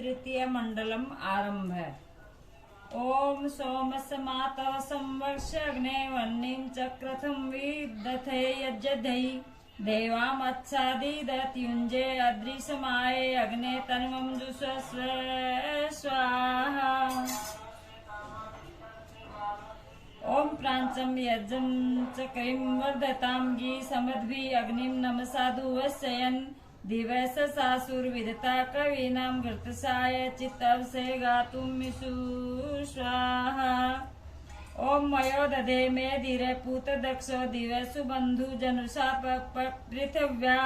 तृतीय मंडलम आरंभ है। ओम सोमस्य मातः संवर्ष्य अग्ने वह्निं चक्रथं विदधे यज्ञधै देवामच्छादिदत्युञ्जे अदृशमाये अग्ने तन्वं जुषस्व स्वाहा। ओम प्रांचम यज्ञं चक्रिं वर्धतां गी समद्भि अग्निं नमसा दुवस्यन् दिवस सासुरविदता कवीनां घृतसाय चित्तवसे गातुमिषु स्वाहा। ओम मयो दधे मे धीरे पूत दक्षो दिवसु बंधु जनुषा पृथिव्या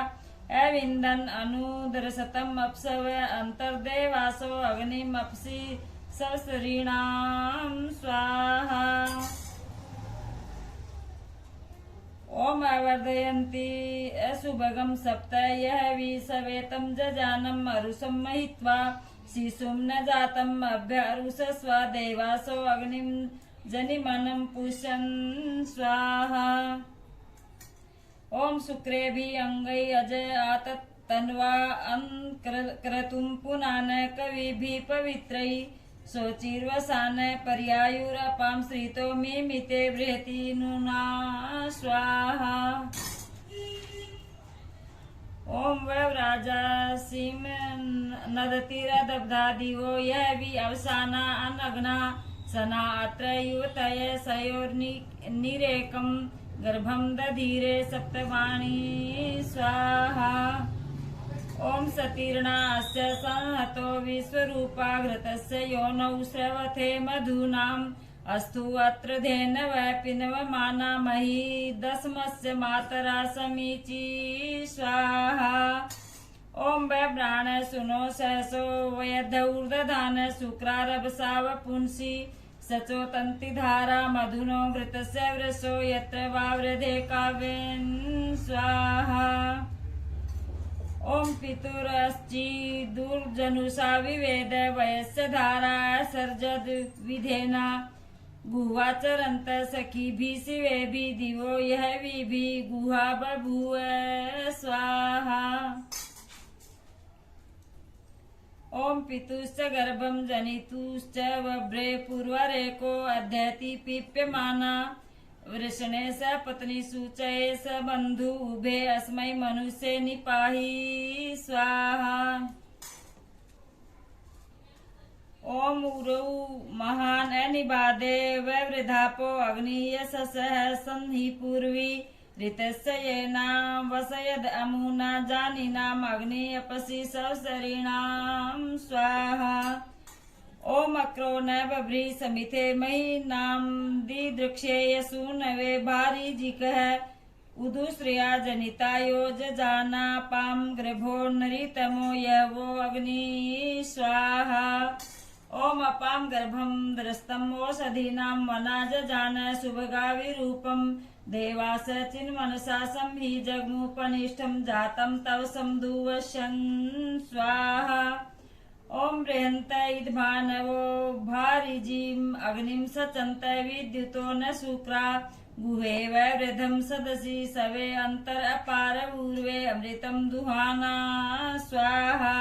अविन्दन् अनुदरसतम् अप्सव अंतर्देवासो अग्निम् अपसि ससरीणां स्वाहा। ओम अवर्धयन्ति असुभगं सप्त यह विसवेतं जजानम् अरुषं महित्वा शिशुं न जातम् अभ्यरुषस्व देवासो अग्निं जनिमनं पुष्यन् स्वाहा। ओम शुक्रेभि अंगै अज आतत् तन्वा क्रतुं पुनान कविभिः पवित्रै शोचिर्वसान पर्यायुरपां श्रितो मिमिते बृहति नुना स्वाहा। ओम वव्राजासीम नदतिरदब्धा दिवो यह वि अवसाना अनग्ना सना अत्र युवतय सयोर्निरेकं गर्भं दधीरे सप्तवाणी स्वाहा। ओम सतीर्णा अस्य संहतो विश्वरूपा घृतस्य योनौ स्रवथे मधूनाम् अस्तु अत्र धेनवः पिन्वमाना मही दशमस्य मातरा समीची स्वाहा। ओम वैब्राण सुनो सहसो वयद्धौर्दधान शुक्रारभसाव पुंसि सचोतन्ति धारा मधुनो घृतस्य वृषो यत्र वावृधे काव्येन स्वाहा। ओम पितुरश्चि दुर्जनुषा विवेद वयस्य धारा सर्जद विधेना गुहाचरन्त सखीभिः शिवेभिः दिवो यह विभि गुहा बभूव स्वाहा। ओम पितुश्च गर्भं जनितुश्च वभ्रे पूर्वरेको अध्यति पीप्यमाना वृषणे स पत्नी सूचये स बंधु उभे अस्मै मनुष्ये निपाहि स्वाहा। ओम उरौ महान अनिबादे वृद्धापो अग्नि यशसः सन्हि पूर्वी ऋतस्य येना वसयद अमुना जानीनाम् अग्नि अपसि सवसरीणां स्वाहा। ओम अक्रो न बभ्री समिथे महीनां दिदृक्षे यसूनवे भारी जिकः उदुश्रिया जनिता योजजाना पाम गर्भो नरितमो यवो अग्नि स्वाहा। ओम अपां गर्भं द्रष्टम् ओषधीनां वनाजजान शुभगाविरूपं देवास चिन्मनसा संहि जग्मुपनिष्ठं जातं तव समदुवशन् स्वाहा। ओम बृहन्त इद्भानवो भारिजीम् अग्निं सचन्त विद्युतो न शुक्रा गुहे वृद्धं सदसि सवे अंतर अपार ऊर्वे अमृतं दुहाना स्वाहा।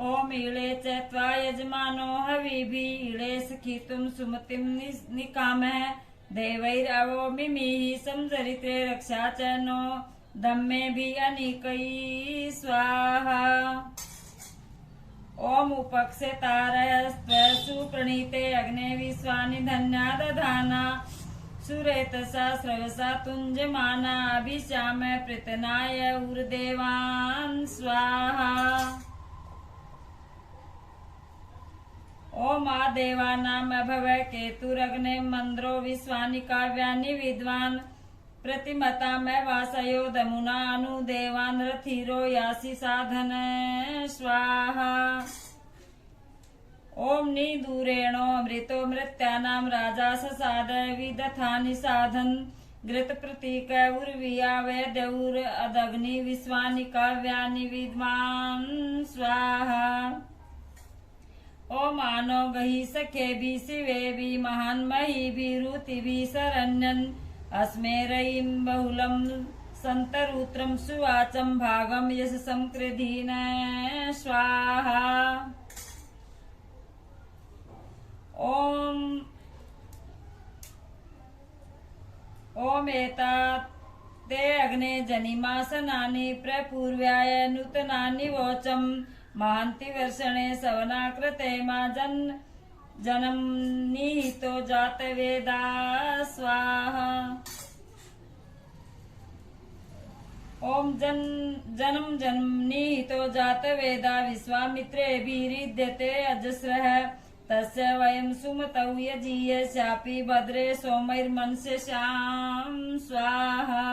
ओम ईळे च त्वा यजमानो हविभिः ईळे सखितुं सुमतिं निकामः देवैरवो मिमिः संचरित्रे रक्षा च नो दम्मेभिः अनिकैः स्वाहा। ओम उपक्षेतारस्त्वसु प्रणीते अग्ने विश्वानि धन्या दधाना सुरेतसा स्रवसा तुञ्जमाना अभिश्याम पृतनाय उर्देवान् स्वाहा। ओम आदेवानाम् अभव केतुरग्ने मन्द्रो विश्वानि काव्यानि विद्वान् प्रतिमतामवासयो दमुना अनुदेवान् रथिरो यासि साधन स्वाहा। ओम निदूरेणो अमृतो मृत्यानां राजा ससाद विदथानि साधन् घृत प्रतीक उर्विया वैद्यौर अदग्नि विश्वानि काव्यानि विद्वान् स्वाहा। ओम आनो गहि सखेभिः शिवेभिः महान् महीभिः ऋतिभिः शरण्यन् अस्मे रयिं बहुलं संतरूत्रम सुवाचम भागम यशसं कृधीन स्वाहा। ओम एतात ते अग्ने जनिमासनानि प्रपूर्व्याय नूतनानि वोचम महान्ति वर्षणे सवनाकृते मा जनम निहितो जात वेदा स्वाहा। ओम जनम निहितो जात वेदा विश्वामित्रेभिरिद्यते अजस्रः तस्य वयं सुमतौ यजीयस्यापि भद्रे सोमैर्मनस्यां स्वाहा।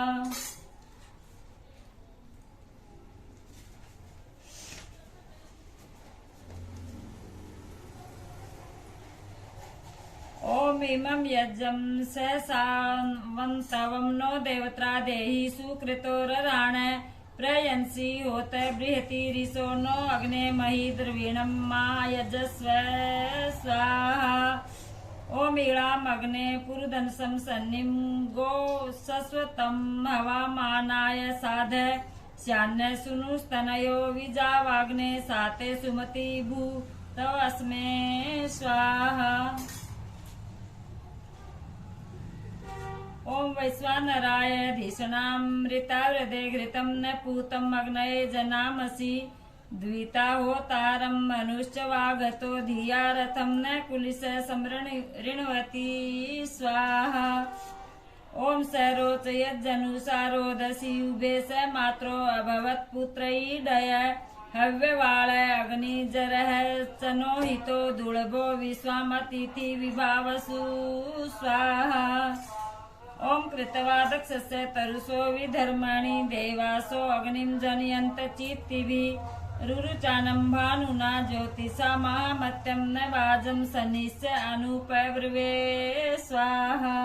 ओम इमं यज्ञं सहसावन्तवं नो देवत्रा देहि सुकृतोरराण प्रयंसी होत बृहति रिसो नो अग्ने मही द्रवीणं मा यजस्व स्वाहा। ओम ईळाम् अग्ने पुरुदंसं सन्निं गो सस्वतं हवामानाय साध स्यान्न सुनुस्तनयो विजावाग्ने साते सुमति भूतवस्मे स्वाहा। ओम वैश्वानराय धीषणामृतावृदे घृतं न पूतम् अग्नये जनामसि द्विता होतारं मनुश्च वागतो धिया रथं न कुलिस समृण्वति स्वाहा। ओम सरोच यज्जनुसारोदसी उभे स मात्रो अभवत् पुत्रैडय हव्यवाळ अग्निजरः चनोहितो दुर्लभो विश्वामतिथि विभावसु स्वाहा। ओम कृतवादक्षस्य तरुसो विधर्माणि देवासो अग्निं जनयन्त चित्तिभिः रुरुचानं भानुना ज्योतिषा महामत्यं न वाजं सन्निस्य अनुपब्रवे स्वाहा।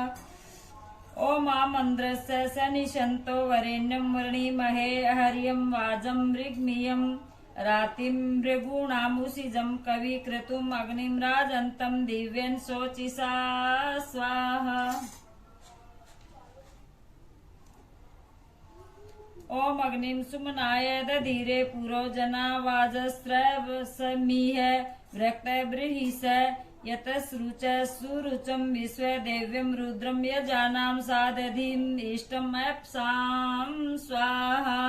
ओम आमन्द्रस्य सनिशन्तो वरेण्यं वृणीमहे हर्यं वाजं मृग्मियं रातिं भृगूणामुषिजं कविक्रतुम् अग्निं राजन्तं दिव्यं शोचिषा स्वाहा। ओम अग्निं सुमनाय दधीरे पुरोजना वाजस्रवसमीह वृक्त बृहिष यतसृच सुरुचं विश्वदेव्यं रुद्रं यजानां सादधिम् इष्टम् अप्सां स्वाहा।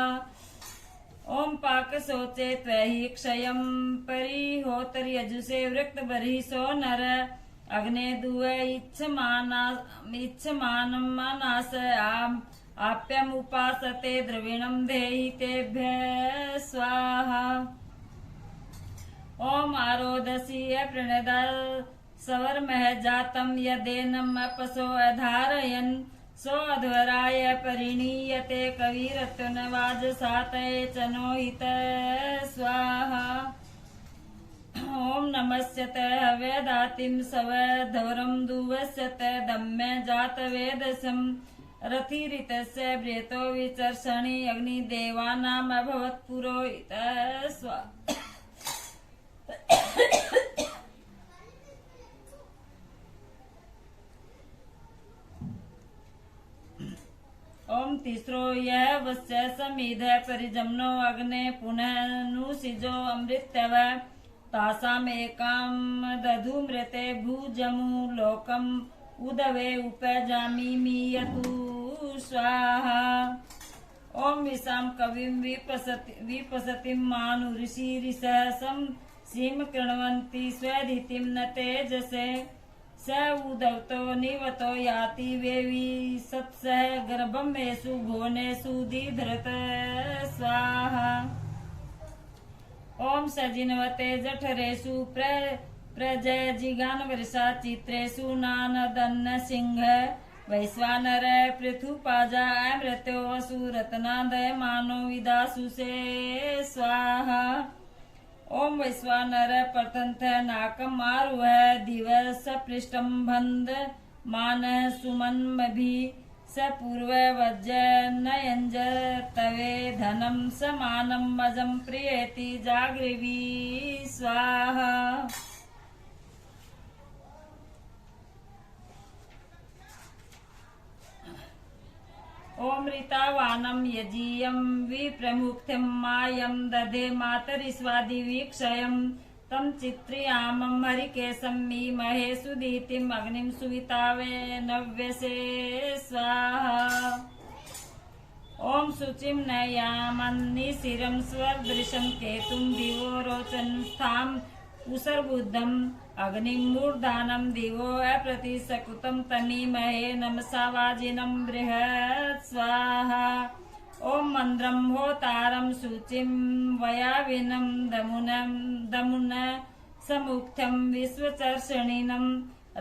ओम पाकशोचे त्वहि क्षयं परिहोतर्यजुषे वृक्तबर्हिषो नर अग्ने दुव इच्छमानं मनास आप्यमुपासते द्रविणं देहि तेभ्यः स्वाहा। ओम आरोदसी प्रणदा सवर्मः जातं यदेनम् अपसो अधारयन् सो अध्वराय परिणीयते कविरत्नवाजसातये चनोहित स्वाहा। ओम नमस्यत हव्यदातिं सवधौरं दुवस्यत दम्य जातवेदसम् रथिरितस्य ब्रेतो विचर्षणि अग्निदेवानाम् अभवत् पुरोहितः स्वाहा। ओम तिस्रो यः वस्य समिध परिजम्नो अग्ने पुनः नुसिजो अमृत्यव तासामेकां दधुमृते भुजमु लोकम् उदवे उपजामि मीयतु स्वाहा। ओम विषां कविं विपसतिं मानुऋषिरिषः सीम कृण्वन्ति स्वधितिं न तेजसे स उदवतो निवतो याति वेविसत्सः गर्भं मेषु भुवनेषु दीधृत स्वाहा। ओम सजिनवते जठरेषु प्रजय जिगान वर्षा चित्रेषु नानदन्न सिंह वैश्वानर पृथुपाजा अमृतो वसुरत्नादय मानो विदासु से स्वाहा। ओम वैश्वानर प्रतंथ नाकम आरुह दिवस पृष्ठम बंद मान सुमन्मभि स पूर्व वज्र नयंज तवे धनम समानम अजम प्रियति जागृवी स्वाहा। ओम ऋतावानं यजीयं विप्रमुख्यं मायं दधे मातरिस्वादिवीक्षयं तं चित्रियामं हरिकेशं मीमहे सुदीतिम् अग्निं सुवितावे नव्यसे स्वाहा। ओम शुचिं नयामन्निशिरं स्वदृशं केतुं दिवो रोचनं स्थाम् उसर्बुद्धम् अग्निं मूर्धानं दिवो अप्रतिसकृतं तमीमहे नमसा वाजिनं बृहत् स्वाहा। ओम मन्द्रं होतारं शुचिं वयाविनं दमुन समुख्यं विश्वचर्षणीनं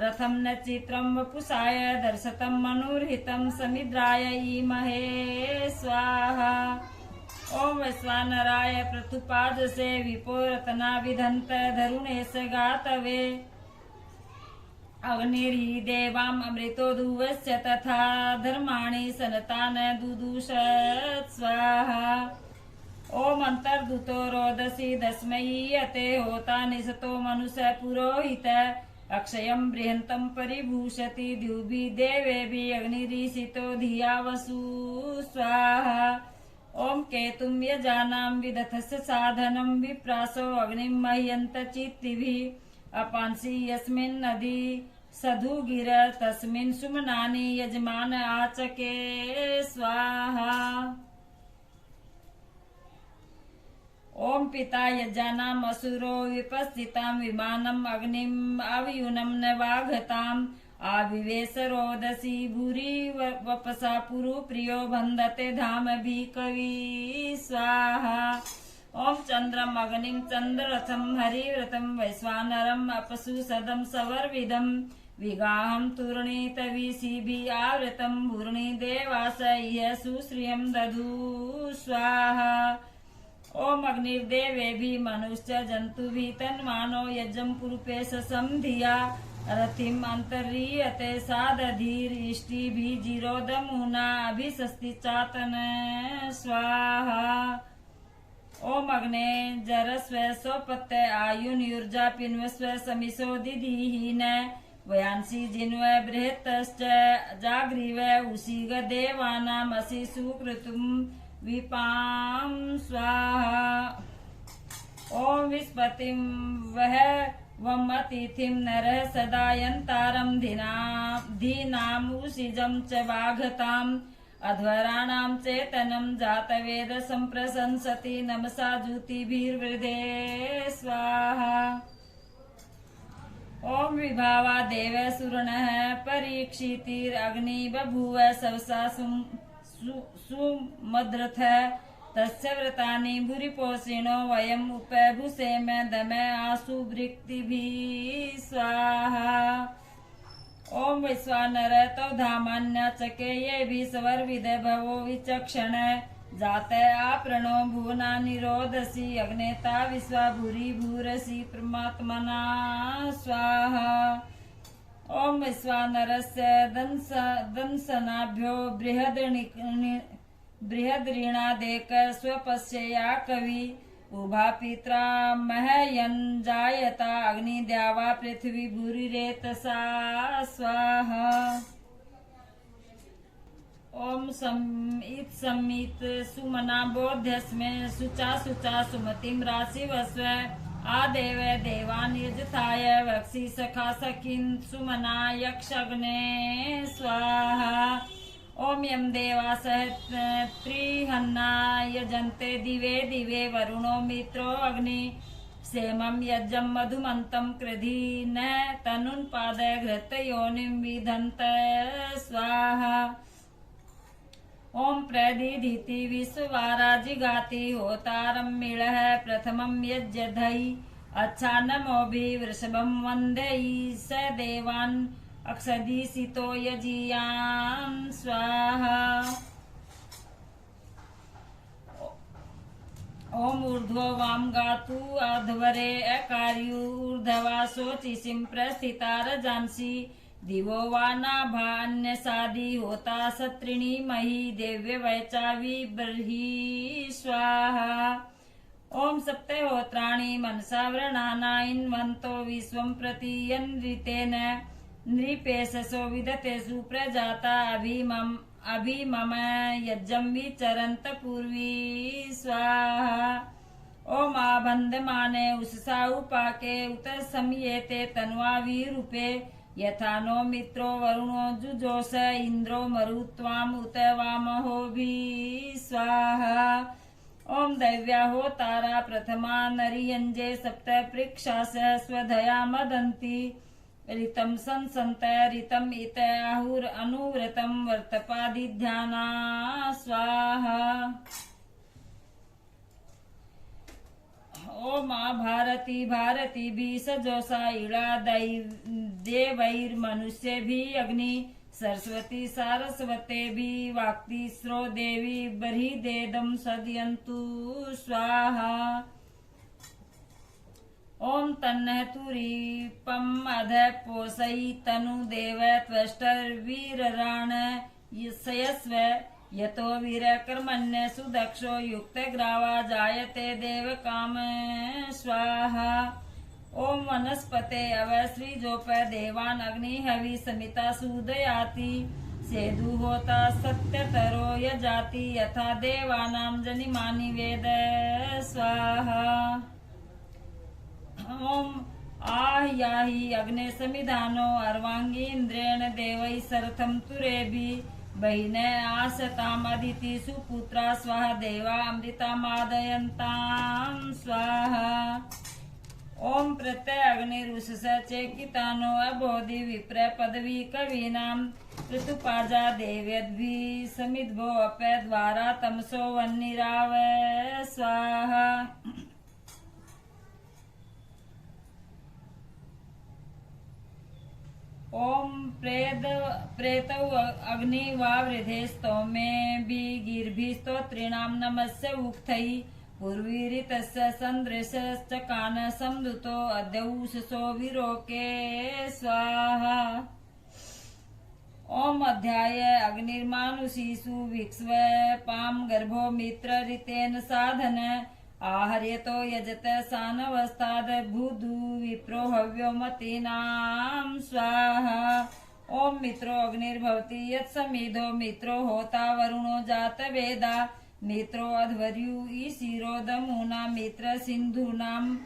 रथं न चित्रं वपुषाय दर्शतं मनुर्हितं समिद्राय ईमहे स्वाहा। ओम वैश्वानराय पृथुपादसे विपोरतना विधन्त धरुणेश गातवे अग्निर्हि देवाम् अमृतो धुवस्य तथा धर्माणि सनतान दुदुषत् स्वाहा। ओम अंतर्दूतो रोदसी दस्मै यते होता निशतो मनुष्य पुरोहित अक्षयं बृहन्तं परिभूषति द्युभिः देवेभिः अग्निरीशितो धिया वसु स्वाहा। ओम केतुं यजानां विदथस्य साधनं विप्रासो अग्निं मह्यन्त चित्तिभिः अपांसि यस्मिन् नदी सधुगिर तस्मिन् सुमनानि यजमान आचके स्वाहा। ओम पिता यजानाम् असुरो विपस्थितां विमानम् अग्निम् अवयुनं न वाघताम् आविवेश रोदसी भूरि वपसा पुरु प्रियो बन्धते धाम भी कवि स्वाहा। ओम चंद्रम अग्निं चंद्ररथं हरिव्रतं वैश्वानरम् अपसु सदं सवर्विदं विगाहं तूर्णीतविषिभिः आवृतं भूर्णि देवास इह सुश्रियं दधु स्वाहा। ओम अग्निर्देवेभिः मनुष्य जन्तुभिः तन्मानो यज्ञं पुरुपेश संधिया रथिम् अन्तर्रीयते सादधीरिष्टिभिः जिरोदमुना अभिषस्ति चातन स्वाहा। ओम अग्ने जरस्व सोपत्य आयुर्जा पिन्वस्व समिशो दिदीहीन वयांसी जिन्व बृहत्तश्च जाग्रीव उसीग देवानाम् असि सुकृतुं विपां स्वाहा। ओम विस्पतिं वह वम अतिथिं नरः सदा यन्तारं धीनाम् उषिजं च वाघताम् अध्वराणां चेतनं जातवेद सम्प्रशंसति नमसा ज्योतिभिर्वृधे स्वाहा। ओम विभावा देव सुरणः परीक्षितिरग्नि बभूव सवसा सुमद्रथ तस्य व्रतानि भूरिपोषिणो वयम् उपभुषेम दमे आसु वृक्तिभिः स्वाहा। ओम वैश्वानर तौ धामान्याचके येभिः सवर्विद भवो विचक्षण जात आपृणो भुवनानि रोदसी अग्नेता विश्वा भूरि भूरसि परमात्मना स्वाहा। ओम वैश्वानरस्य दंसनाभ्यो बृहद्रीणादेक स्वपश्यया कवि उभा पित्रा महयन् जायता अग्निद्यावा पृथ्वी भूरिरेतसा स्वाहा। ओम संमित सुमना बोध्यस्मे शुचा शुचा सुमतिं राशिवस्व आदेव देवान् यजथाय वक्षि सखा सखीन् सुमना यक्षग्ने स्वाहा। ओम यम देवासः त्रिहन्ना यजन्ते दिवे दिवे वरुणो मित्रो अग्नि सेमं यज्ञं मधुमन्तं कृधि न तनुन्पाद घृतयोनिं विधन्त स्वाहा। ओम प्रदिधीति विश्ववारा जिगाति होतारं मिळः प्रथमं यज्ञधै अच्छा नमोभिः वृषभं वन्द्यै स देवान् अक्षदिसितो यजीयान् स्वाहा। ओम ऊर्ध्वो वाम गातु अध्वरे अकार्यूर्ध्वा शोचिषिं प्रस्थिता रजांसि दिवो वा नाभान्यसादि होता सत्रिणी मही देव्य वैचा विबर्हि स्वाहा। ओम सप्तहोत्राणि मनसा व्रणाना इन्वन्तो विश्वं प्रतियन्वितेन नृपेशसो विदतेषु प्रजाता अभिमम यज्जं विचरन्त पूर्वी स्वाहा ओम आबन्धमाने उषसा उपाके उत समयेते तन्वाविरूपे यथा नो मित्रो वरुणो जुजोष इन्द्रो मरुत्वाम उत वामहोभि स्वाहा ओम दैव्या होतारा प्रथमा नरियंजे सप्त पृक्षास स्वधया मदन्ति ऋतं संसन्त ऋतम् इत आहुर अनुव्रतं वर्तपादिध्याना स्वाहा ओम भारती भारती भी सजोसा इड़ा देवैर्मनुष्य भी अग्नि सरस्वती सारस्वते भी वाक्ति स्रो देवी बर्हिदेदं सदयन्तु स्वाहा ओम तन्नः तुरीपम् अध पोषयि तनु देव त्वष्टर्वीरराण यस्व यतो वीरकर्मण्य सुदक्षो युक्तग्रावा जायते देव काम स्वाहा ओम वनस्पते अवसृजोप देवान् अग्नि हवि समिता सूदयाति सेदु होता सत्यतरो यजाति यथा देवानां जनिमानि वेद स्वाहा ओम आह्याहि अग्ने समिधानो अर्वांगीन्द्रेण देवै सरथं तुरेभि बहिने आसताम् अदिति सुपुत्रा स्वाहा देवा अमृतामादयन्तां स्वाहा ओम प्रत्यय अग्निरुषस चेकितानो अबोधि विप्र पदवी कवीनां ऋतुपाजा देव्यद्भिः समिद्भो अप्य द्वारा तमसो वह्निराव स्वाहा ओम प्रेतौ अग्नि वा वृधे स्तोमे भी गिर्भि स्तोत्रीणां नमस्य उक्थै पूर्वीरितस्य सन्दृशश्चकान संदुतो अद्यौषसो विरोके स्वाहा ओम अध्याय अग्निर्मानुषीषु विक्ष्व पाम गर्भो मित्र ऋतेन साधन आहर्यतो यजत सानवस्थाद भूदु विप्रो हव्यो मतीनां स्वाहा ओम मित्रो अग्निर्भवति यत्समिधो मित्रो होता वरुणो जात वेदा मित्रो अध्वर्यु ईशिरोदमुना मित्र सिन्धूनाम्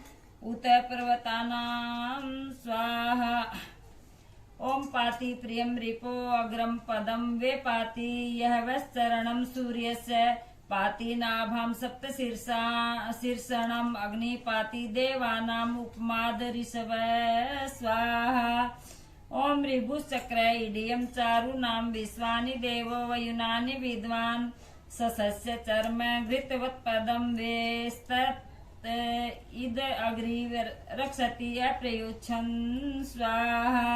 उत पर्वतानां स्वाहा ओम पाति प्रियं रिपो अग्रम पदम वे पाति यह वश्चरणं सूर्यस्य पाति नाभां सप्त शीर्षणम् अग्नि पाति देवानाम् उपमाद ऋषभ स्वाहा ओम ऋभुश्चक्र इडियं चारुणां विश्वानि देवो वयुनानि विद्वान् सस्य चर्म घृतवत्पदं वेस्तत् इद अग्नि रक्षति अप्रयुच्छन् स्वाहा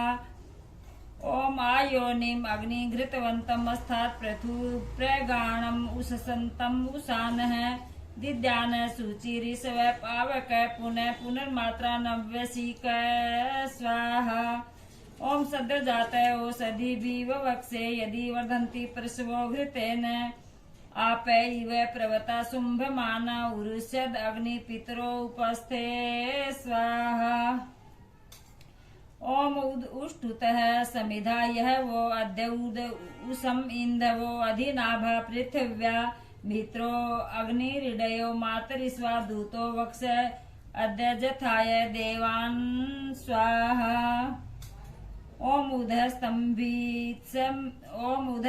ओम आयोनिम अग्नि घृतवंतम अस्थात् पृथु प्रगाणम उषसंतम उषानः दिद्यान सूचि ऋषव पावक पुनः पुनर्मात्रा नव्यसीक स्वाहा ओम सद्य जात ओषधि वक्षे यदि वर्धन्ति प्रसवो घृतेन आप इव प्रवता शुंभमाना उरुष्यद अग्नि पितरो उपस्थे स्वाहा ओम उष्टुतः समिधा यह वो अद्य उद उसम इंधवो अधिनाभ पृथिव्या मित्रो अग्निरिडयो मातरिस्वा दूतो वक्ष अद्य जथाय देवान् स्वाहा ओम उदः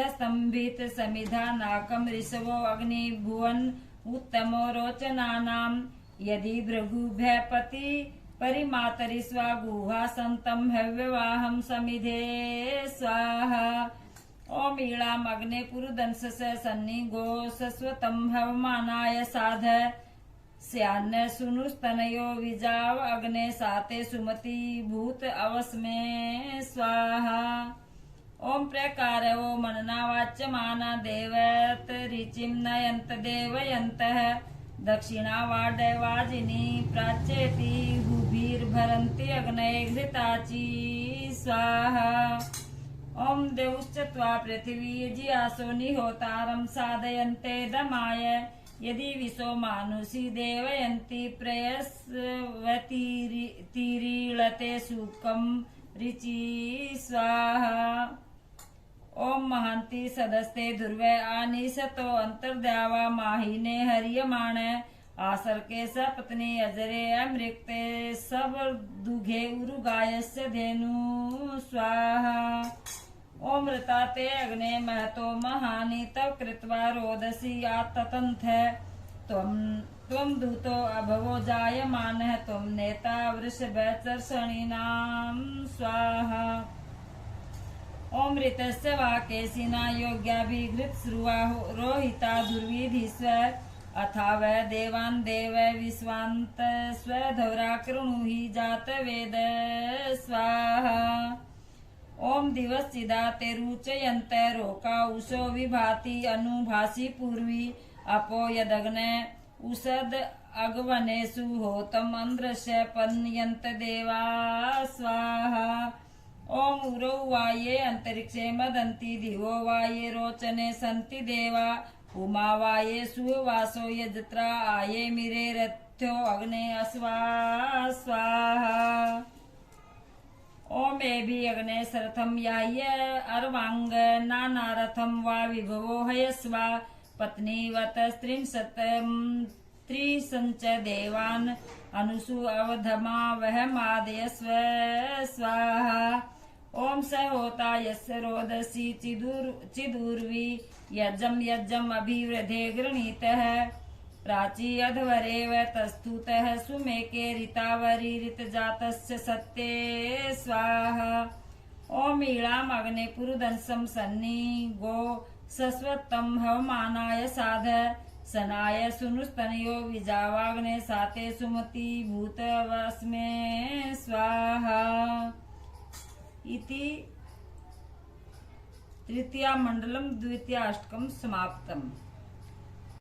स्तंभित समिधा नाकम ऋषवो अग्नि भुवन उत्तमो रोचनानां यदि भृगुभ्यपति परिमातरि स्वागुहा संतम हव्यवाहं समिधे स्वाहा ओम ईळाम अग्ने पुरुदंस सन्निगो सस्वतं हवमानाय साध स्यान्न सुनुस्तनयो विजाव अग्ने साते सुमति भूत अवस्मे स्वाहा ओम प्रकार वो मनना वाच्यमाना देवत ऋचिं नयन्त देवयन्तः दक्षिणावाडवाजिनी प्राचेति हुभिर्भरन्ति अग्नये घृताची स्वाहा ओम देवश्चत्वा पृथिवी जियासो निहोतारं साधयन्ते दमाय यदि विशो मानुषी देवयन्ति प्रयस्वतीरीळते सुकं ऋचि स्वाहा ओम महांति सदस्ते ध्रुवे आनीसतो अंतर्द्यावा माहिने हरियमाण आसर के सपत्नी अजरे अमृक्ते सब दुघे उरुगायस्य धेनु स्वाहा। ओम ऋताते अग्ने महतो महानि तव कृत्वा रोदसी आततंथ त्वं दूतो अभवो जायमानः त्वं नेता वृषभचर्षणीनां स्वाहा। ओम ऋतस्य वाकेशिना योग्याभिघृतश्रुवा रोहिता दुर्विधिस्वर अथा वै देवान् देव विश्वान्त स्वधौरा कृणुहि जातवेद स्वाहा। ओम दिवसचिदा ते रुचयन्त रोका उषो विभाति अनुभासि पूर्वी अपो यदग्ने उषद अगवनेषु होतम अंद्रश्य पन्यन्त देवा स्वाहा। ओम उरौ वाये अंतरिक्षे मदन्ति दिवो वाये रोचने सन्ति देवा उमा वाये सुवासो यजत्रा आये मिरे रथ्यो अग्ने अस्वा स्वाहा। ओम एभि अग्ने सरथम याय अर्वांग नानारथम वा विभवो हयस्वा पत्नीवत त्रिसंच देवान् अनुसु अवधमा वह मादयस्व स्वाहा। ओम स होता यस्य रोदसी चिदूर्वी यज्जम यज्जम अभिवृधे गृणीतः प्राची अध्वरेव तस्थुतः सुमेके ऋतावरी ऋतजातस्य सत्ये स्वाहा। ओम ईळाम अग्ने पुरुदंसं सन्नि गो सस्वत्तम हवमानाय साध सनाय सुनुस्तनयो विजावाग्ने साते सुमति भूतवस्मे स्वाहा। इति तृतीया मंडलम द्वितीयाष्टकम समाप्तम।